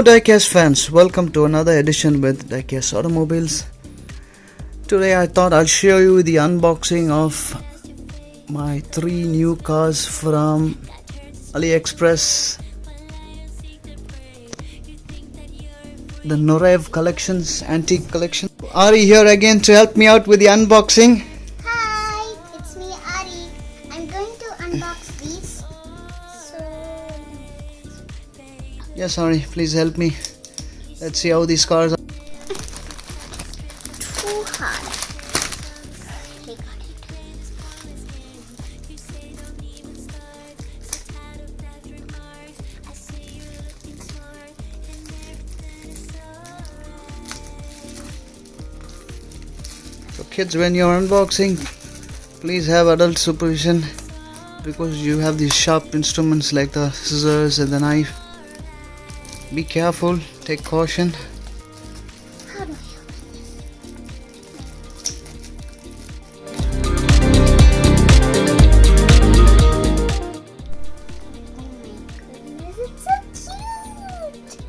Hello diecast fans, welcome to another edition with Diecast Automobiles. Today I thought I'll show you the unboxing of my 3 new cars from AliExpress. The NOREV collections, antique collection. Ari here again to help me out with the unboxing. Hi, it's me Ari. I'm going to unbox these. Yes, Ari, please help me. Let's see how these cars are. Too hard. We got it. So kids, when you're unboxing, please have adult supervision because you have these sharp instruments like the scissors and the knife. Be careful, take caution. How do I open this? Oh my goodness, it's so cute!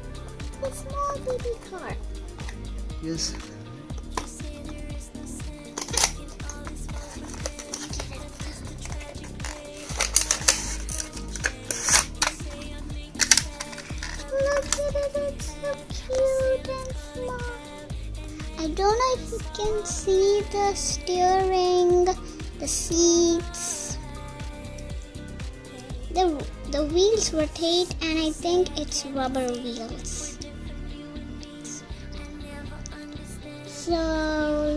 It's a small baby car. Yes. Look at it, it's so cute and small. I don't know if you can see the steering, the seats. The wheels rotate and I think it's rubber wheels. So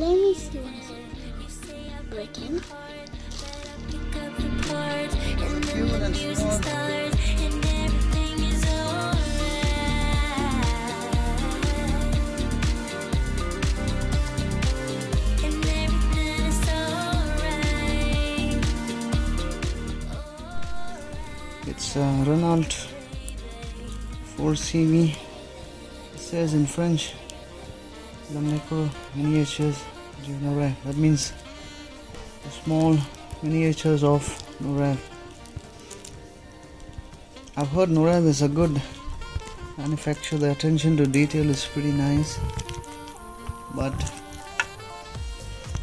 let me see what's written. Cute and small. It's a Renault 4CV. It says in French, the micro miniatures du NOREV. That means the small miniatures of NOREV. I've heard NOREV is a good manufacturer. The attention to detail is pretty nice, but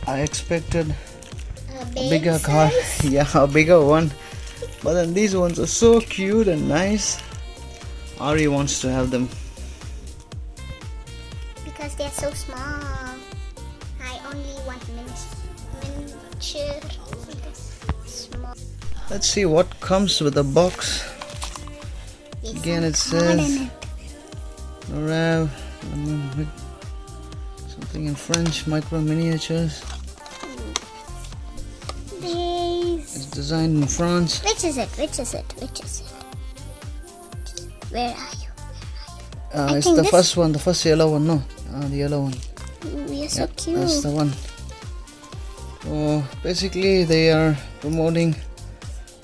I expected a bigger car. Yeah, a bigger one. But then these ones are so cute and nice. Ari wants to have them. Because they're so small. I only want miniature. Small. Let's see what comes with the box. Again it says NOREV, something in French, micro miniatures. It's designed in France. Which is it? Which is it? Which is it? Where are you? It's the first one, the first yellow one, no? The yellow one. You're so cute. That's the one. So basically they are promoting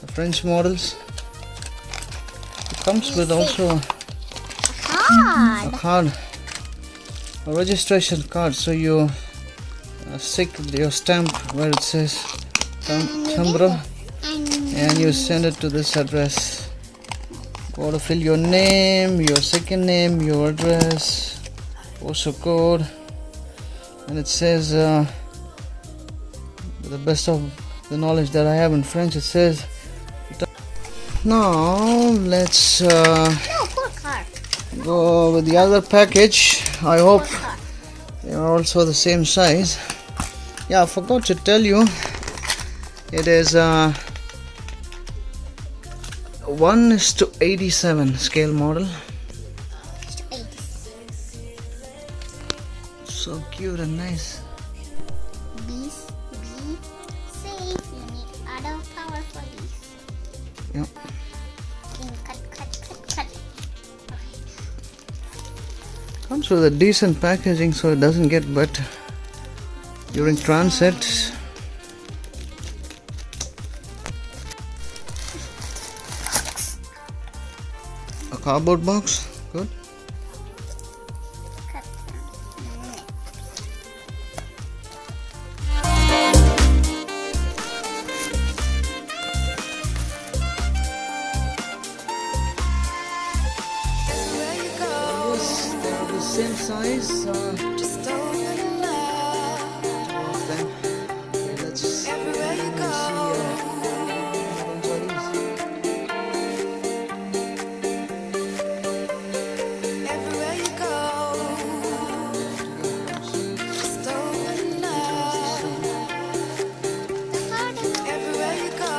the French models. It comes with also a card, a registration card. So you stick your stamp where it says Tambro, and you send it to this address. Got to fill your name, your second name, your address, postal code, and it says, with the best of the knowledge that I have in French, it says. Now let's go with the other package. I hope they are also the same size. Yeah, I forgot to tell you. It is 1:87 scale model. So cute and nice. Be safe. You need auto power for these. Yep. Cut. Okay. Comes with a decent packaging so it doesn't get wet during transit. A cardboard box, good. Cut. guys. Just open up Two of them. Okay, let's everywhere you go. Everywhere you go. Just open up everywhere you go.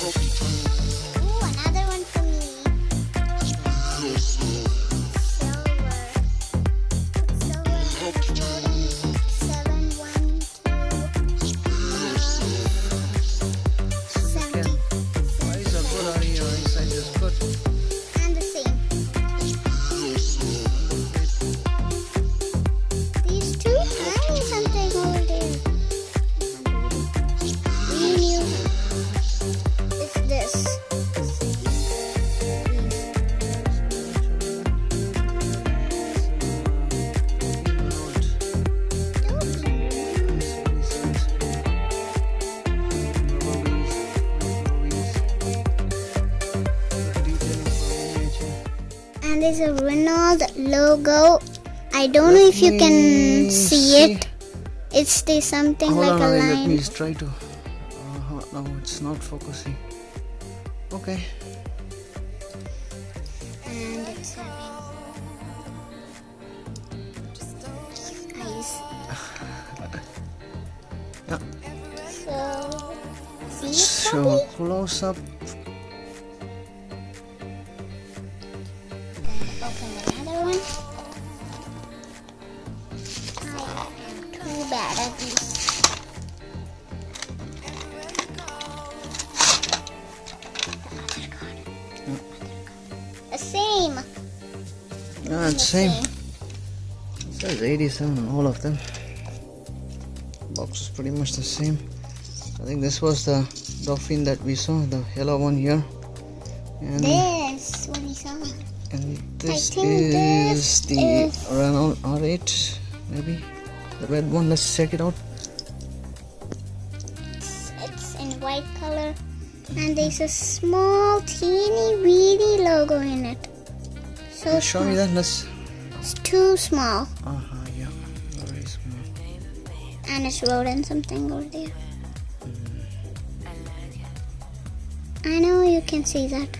Ooh, another one for me. Silver. Silver. 7, 1, 2, 7. Eyes are good, Ari. Your eyesight is good. And the same. These two and something over there. We knew it's this. And there's a Renault logo. I don't know if you can see it. It's the something Hold like on, a Ari, let me line. try to. No, it's not focusing. Okay. And it's having eyes. Yeah. So, see it So properly? close up. Open another one. I am too bad at this. The same. Yeah, it's same. It says 87 on all of them. Box is pretty much the same. I think this was the dolphin that we saw, the yellow one here. And, This one we saw. and this think is this the is- Renault R8, maybe. The red one, let's check it out. It's in white color. And there's a small, teeny, weeny logo in it. So Show small. me that, let's. It's too small. Yeah, very small. And it's wrote in something over there. I know you can see that.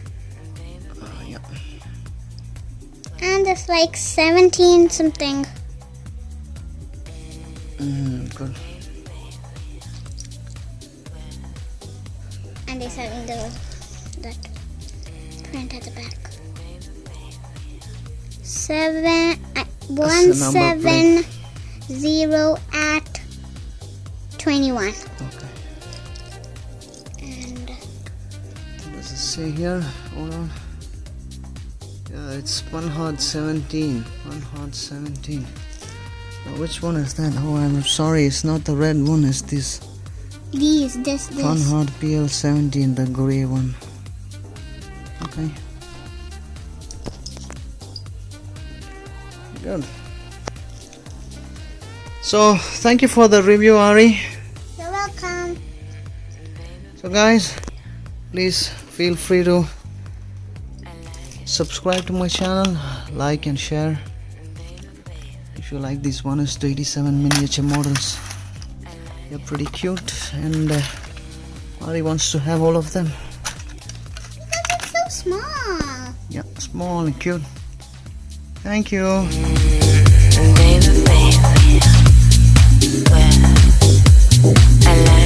Yeah. And it's like 17 something. Good. And it's having that print at the back. 170 at 21. Okay. And What does it say here? Hold on. Yeah, it's 1 hot 17. 1 hot 17. Now, which one is that? Oh, I'm sorry, it's not the red one, it's this this. Fun Hot PL17, the gray one. Okay. Good. So, thank you for the review, Ari. You're welcome. So, guys, please feel free to subscribe to my channel, like and share. If you like these 1:87 miniature models, they're pretty cute, and Ari wants to have all of them. Because it's so small. Yeah, small and cute. Thank you. Baby, where I like